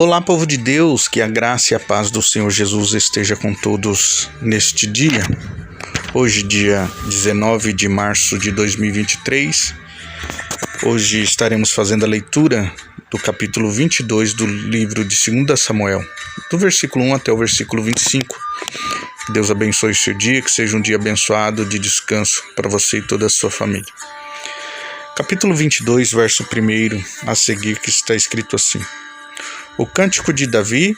Olá, povo de Deus, que a graça e a paz do Senhor Jesus esteja com todos neste dia. Hoje, dia 19 de março de 2023, hoje estaremos fazendo a leitura do capítulo 22 do livro de 2 Samuel, do versículo 1 até o versículo 25. Que Deus abençoe o seu dia, que seja um dia abençoado de descanso para você e toda a sua família. Capítulo 22, verso 1 a seguir, que está escrito assim: O cântico de Davi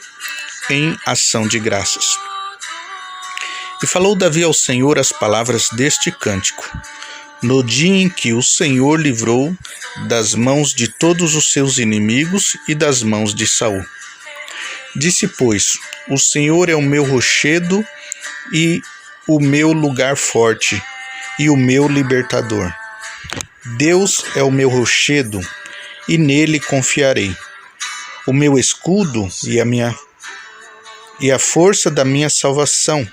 em ação de graças. E falou Davi ao Senhor as palavras deste cântico, no dia em que o Senhor livrou das mãos de todos os seus inimigos e das mãos de Saul. Disse, pois, o Senhor é o meu rochedo e o meu lugar forte e o meu libertador. Deus é o meu rochedo e nele confiarei. O meu escudo e a força da minha salvação,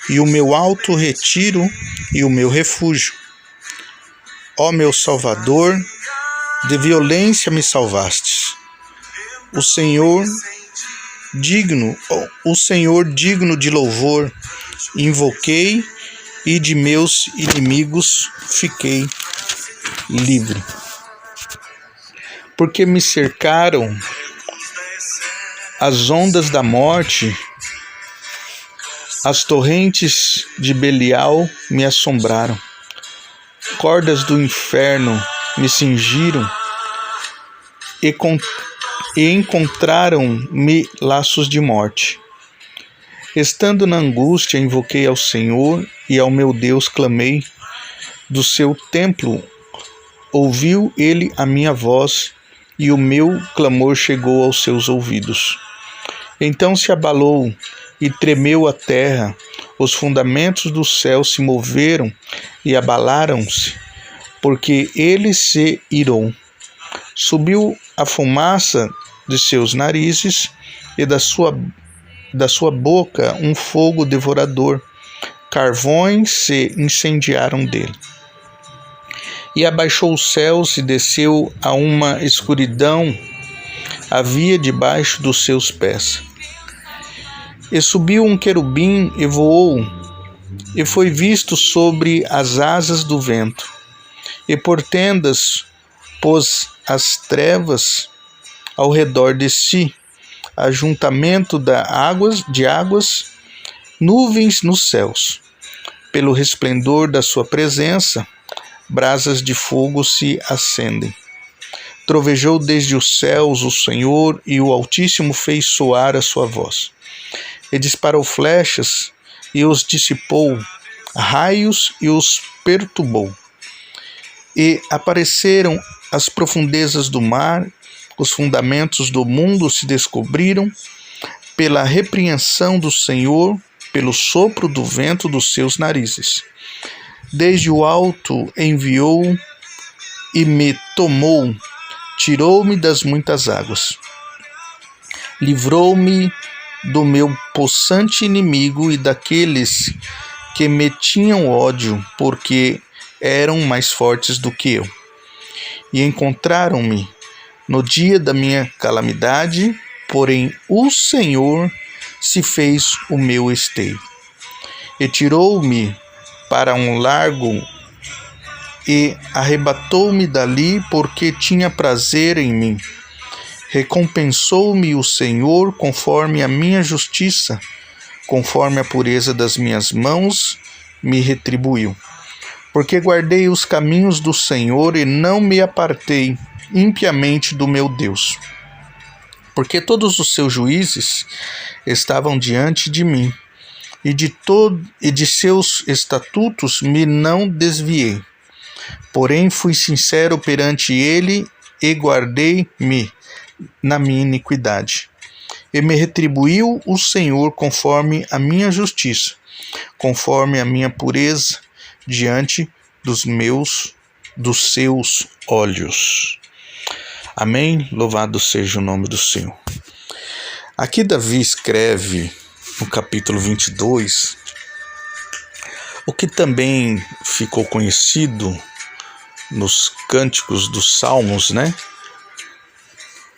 e o meu alto retiro e o meu refúgio. Ó meu Salvador, de violência me salvastes. O Senhor digno de louvor, invoquei e de meus inimigos fiquei livre. Porque me cercaram as ondas da morte, as torrentes de Belial me assombraram. Cordas do inferno me cingiram e encontraram-me laços de morte. Estando na angústia, invoquei ao Senhor e ao meu Deus clamei. Do seu templo ouviu ele a minha voz e o meu clamor chegou aos seus ouvidos. Então se abalou e tremeu a terra, os fundamentos do céu se moveram e abalaram-se, porque ele se irou. Subiu a fumaça de seus narizes e da sua boca um fogo devorador. Carvões se incendiaram dele. E abaixou os céus e desceu a uma escuridão, havia debaixo dos seus pés. E subiu um querubim e voou, e foi visto sobre as asas do vento. E por tendas pôs as trevas ao redor de si, ajuntamento de águas, nuvens nos céus. Pelo resplendor da sua presença, brasas de fogo se acendem. Trovejou desde os céus o Senhor, e o Altíssimo fez soar a sua voz. E disparou flechas, e os dissipou, raios, e os perturbou. E apareceram as profundezas do mar, os fundamentos do mundo se descobriram, pela repreensão do Senhor, pelo sopro do vento dos seus narizes. Desde o alto enviou e me tomou, tirou-me das muitas águas. Livrou-me do meu possante inimigo e daqueles que me tinham ódio, porque eram mais fortes do que eu. E encontraram-me no dia da minha calamidade, porém o Senhor se fez o meu esteio. E tirou-me para um largo e arrebatou-me dali, porque tinha prazer em mim. Recompensou-me o Senhor conforme a minha justiça, conforme a pureza das minhas mãos me retribuiu. Porque guardei os caminhos do Senhor e não me apartei impiamente do meu Deus. Porque todos os seus juízes estavam diante de mim, e de seus estatutos me não desviei. Porém fui sincero perante ele e guardei-me na minha iniquidade. E me retribuiu o Senhor conforme a minha justiça, conforme a minha pureza diante dos seus olhos. Amém? Louvado seja o nome do Senhor. Aqui Davi escreve no capítulo 22, o que também ficou conhecido nos cânticos dos Salmos, né?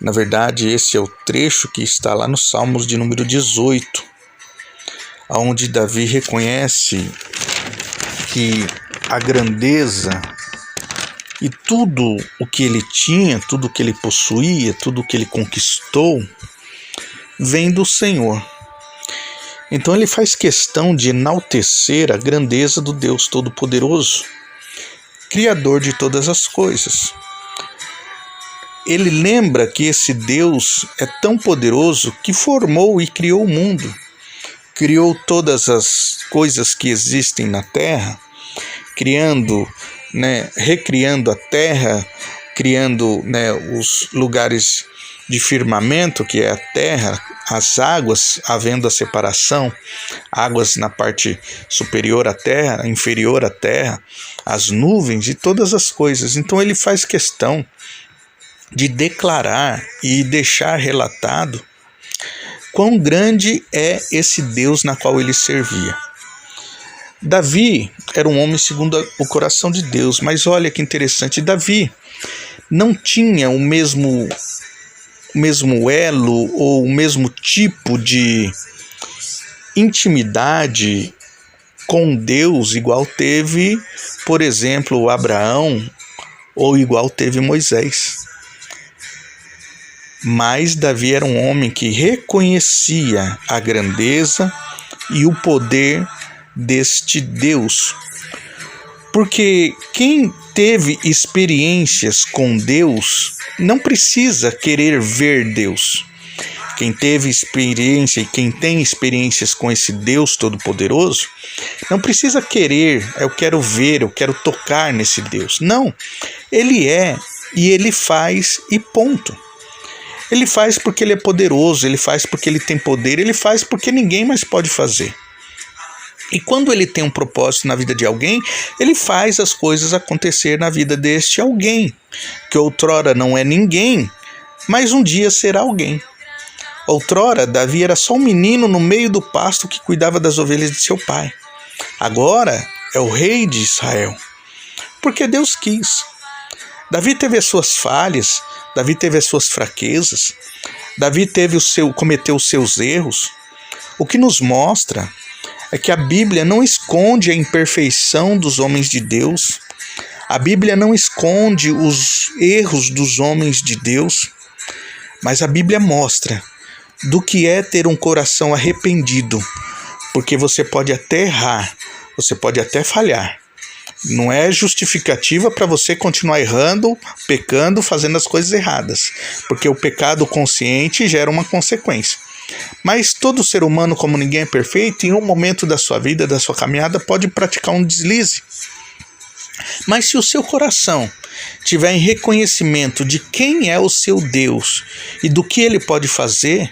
Na verdade, esse é o trecho que está lá no Salmos de número 18, onde Davi reconhece que a grandeza e tudo o que ele tinha, tudo o que ele possuía, tudo o que ele conquistou, vem do Senhor. Então ele faz questão de enaltecer a grandeza do Deus Todo-Poderoso, Criador de todas as coisas. Ele lembra que esse Deus é tão poderoso que formou e criou o mundo, criou todas as coisas que existem na Terra, criando, recriando a Terra, criando, os lugares de firmamento, que é a Terra, as águas, havendo a separação, águas na parte superior à Terra, inferior à Terra, as nuvens e todas as coisas. Então ele faz questão de declarar e deixar relatado quão grande é esse Deus na qual ele servia. Davi era um homem segundo o coração de Deus, mas olha que interessante, Davi não tinha o mesmo elo ou o mesmo tipo de intimidade com Deus igual teve, por exemplo, Abraão ou igual teve Moisés. Mas Davi era um homem que reconhecia a grandeza e o poder deste Deus. Porque quem teve experiências com Deus não precisa querer ver Deus. Quem teve experiência e quem tem experiências com esse Deus Todo-Poderoso, não precisa querer, eu quero ver, eu quero tocar nesse Deus. Não, ele é e ele faz e ponto. Ele faz porque ele é poderoso, ele faz porque ele tem poder, ele faz porque ninguém mais pode fazer. E quando ele tem um propósito na vida de alguém, ele faz as coisas acontecer na vida deste alguém, que outrora não é ninguém, mas um dia será alguém. Outrora, Davi era só um menino no meio do pasto que cuidava das ovelhas de seu pai. Agora é o rei de Israel, porque Deus quis. Davi teve as suas falhas, Davi teve as suas fraquezas, Davi cometeu os seus erros. O que nos mostra é que a Bíblia não esconde a imperfeição dos homens de Deus, a Bíblia não esconde os erros dos homens de Deus, mas a Bíblia mostra do que é ter um coração arrependido, porque você pode até errar, você pode até falhar. Não é justificativa para você continuar errando, pecando, fazendo as coisas erradas, porque o pecado consciente gera uma consequência. Mas todo ser humano, como ninguém é perfeito, em um momento da sua vida, da sua caminhada, pode praticar um deslize. Mas se o seu coração tiver em reconhecimento de quem é o seu Deus e do que ele pode fazer,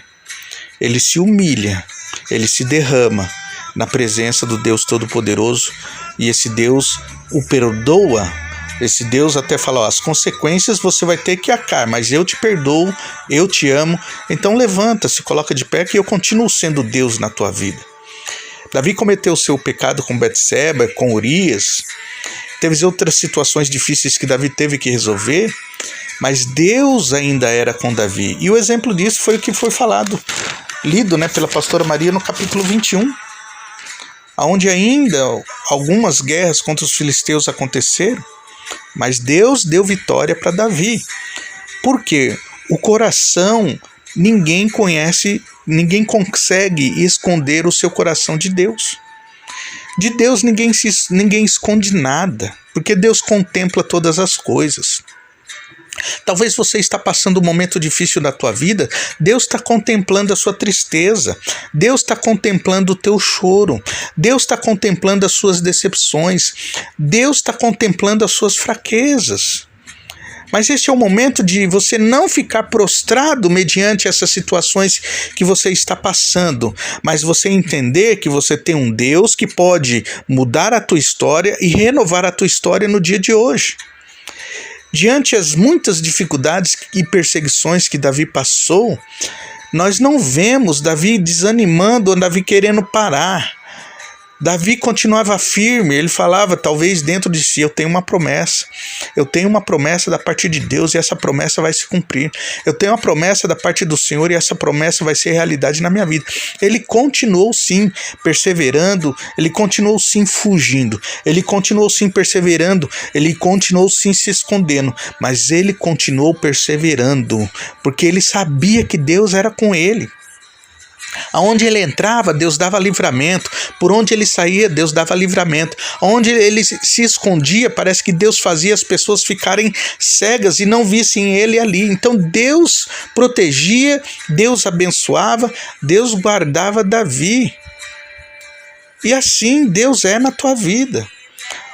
ele se humilha, ele se derrama na presença do Deus Todo-Poderoso, e esse Deus o perdoa. Esse Deus até fala, as consequências você vai ter que arcar, mas eu te perdoo, eu te amo, então levanta, se coloca de pé que eu continuo sendo Deus na tua vida. Davi cometeu o seu pecado com Betseba, com Urias, teve outras situações difíceis que Davi teve que resolver, mas Deus ainda era com Davi. E o exemplo disso foi o que foi lido pela pastora Maria no capítulo 21, onde ainda algumas guerras contra os filisteus aconteceram, mas Deus deu vitória para Davi. Porque o coração, ninguém conhece, ninguém consegue esconder o seu coração de Deus. De Deus ninguém esconde nada, porque Deus contempla todas as coisas. Talvez você está passando um momento difícil da tua vida, Deus está contemplando a sua tristeza, Deus está contemplando o teu choro, Deus está contemplando as suas decepções, Deus está contemplando as suas fraquezas. Mas esse é o momento de você não ficar prostrado mediante essas situações que você está passando, mas você entender que você tem um Deus que pode mudar a tua história e renovar a tua história no dia de hoje. Diante as muitas dificuldades e perseguições que Davi passou, nós não vemos Davi desanimando ou Davi querendo parar. Davi continuava firme, ele falava talvez dentro de si, eu tenho uma promessa da parte de Deus e essa promessa vai se cumprir. Eu tenho uma promessa da parte do Senhor e essa promessa vai ser realidade na minha vida. Ele continuou sim perseverando, ele continuou sim fugindo, ele continuou sim perseverando, ele continuou sim se escondendo, mas ele continuou perseverando, porque ele sabia que Deus era com ele. Aonde ele entrava, Deus dava livramento. Por onde ele saía, Deus dava livramento. Onde ele se escondia, parece que Deus fazia as pessoas ficarem cegas e não vissem ele ali. Então Deus protegia, Deus abençoava, Deus guardava Davi. E assim Deus é na tua vida.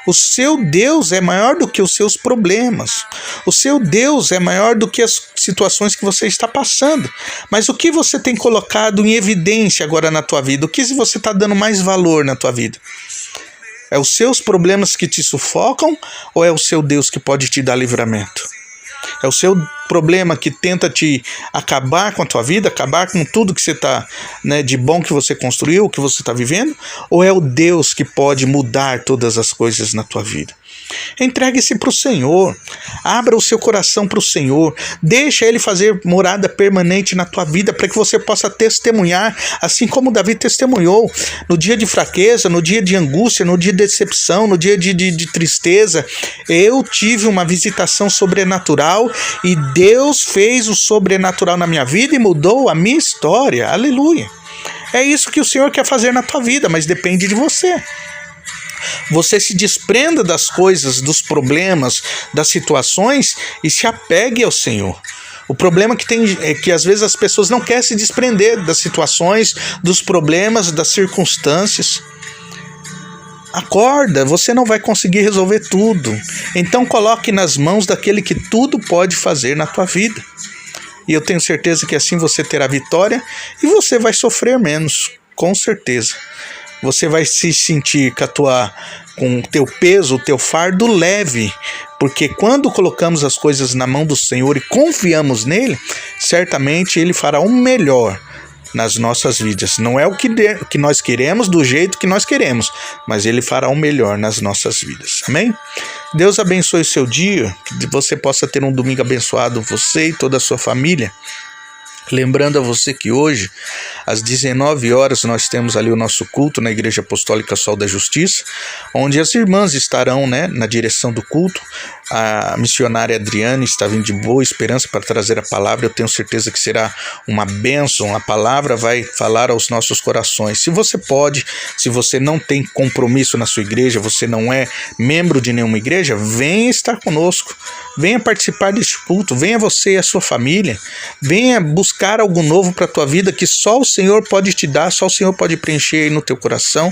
O seu Deus é maior do que os seus problemas. O seu Deus é maior do que as situações que você está passando. Mas o que você tem colocado em evidência agora na tua vida? O que você está dando mais valor na tua vida? É os seus problemas que te sufocam ou é o seu Deus que pode te dar livramento? É o seu problema que tenta te acabar com a tua vida, acabar com tudo que você está, de bom que você construiu, que você está vivendo? Ou é o Deus que pode mudar todas as coisas na tua vida? Entregue-se para o Senhor, abra o seu coração para o Senhor, deixa Ele fazer morada permanente na tua vida para que você possa testemunhar, assim como Davi testemunhou, no dia de fraqueza, no dia de angústia, no dia de decepção, no dia de tristeza. Eu tive uma visitação sobrenatural e Deus fez o sobrenatural na minha vida e mudou a minha história, aleluia. É isso que o Senhor quer fazer na tua vida, mas depende de você. Você se desprenda das coisas, dos problemas, das situações e se apegue ao Senhor. O problema que tem é que às vezes as pessoas não querem se desprender das situações, dos problemas, das circunstâncias. Acorda, você não vai conseguir resolver tudo. Então coloque nas mãos daquele que tudo pode fazer na tua vida. E eu tenho certeza que assim você terá vitória e você vai sofrer menos, com certeza. Você vai se sentir com o teu peso, o teu fardo leve, porque quando colocamos as coisas na mão do Senhor e confiamos nele, certamente Ele fará o melhor nas nossas vidas. Não é o que nós queremos, do jeito que nós queremos, mas Ele fará o melhor nas nossas vidas. Amém? Deus abençoe o seu dia, que você possa ter um domingo abençoado, você e toda a sua família. Lembrando a você que hoje, às 19 horas, nós temos ali o nosso culto na Igreja Apostólica Sol da Justiça, onde as irmãs estarão na direção do culto. A missionária Adriane está vindo de Boa Esperança para trazer a palavra. Eu tenho certeza que será uma bênção. A palavra vai falar aos nossos corações. Se você pode, se você não tem compromisso na sua igreja, você não é membro de nenhuma igreja, venha estar conosco. Venha participar deste culto. Venha você e a sua família. Venha buscar algo novo para a tua vida que só o Senhor pode te dar, só o Senhor pode preencher aí no teu coração.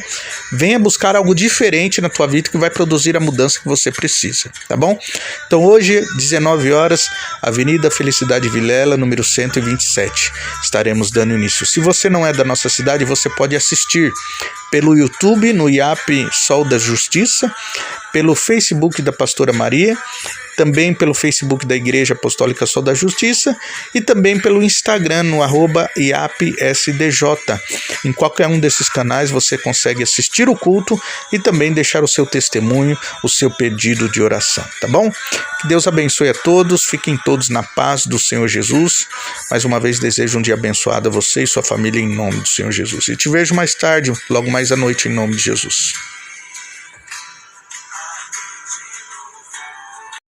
Venha buscar algo diferente na tua vida que vai produzir a mudança que você precisa, tá bom? Então hoje, 19 horas, Avenida Felicidade Vilela, número 127, estaremos dando início. Se você não é da nossa cidade, você pode assistir pelo YouTube, no IAP Sol da Justiça, pelo Facebook da Pastora Maria, também pelo Facebook da Igreja Apostólica Sol da Justiça e também pelo Instagram no @IAPSDJ. Em qualquer um desses canais você consegue assistir o culto e também deixar o seu testemunho, o seu pedido de oração, tá bom? Que Deus abençoe a todos, fiquem todos na paz do Senhor Jesus. Mais uma vez desejo um dia abençoado a você e sua família em nome do Senhor Jesus. E te vejo mais tarde, logo mais à noite em nome de Jesus.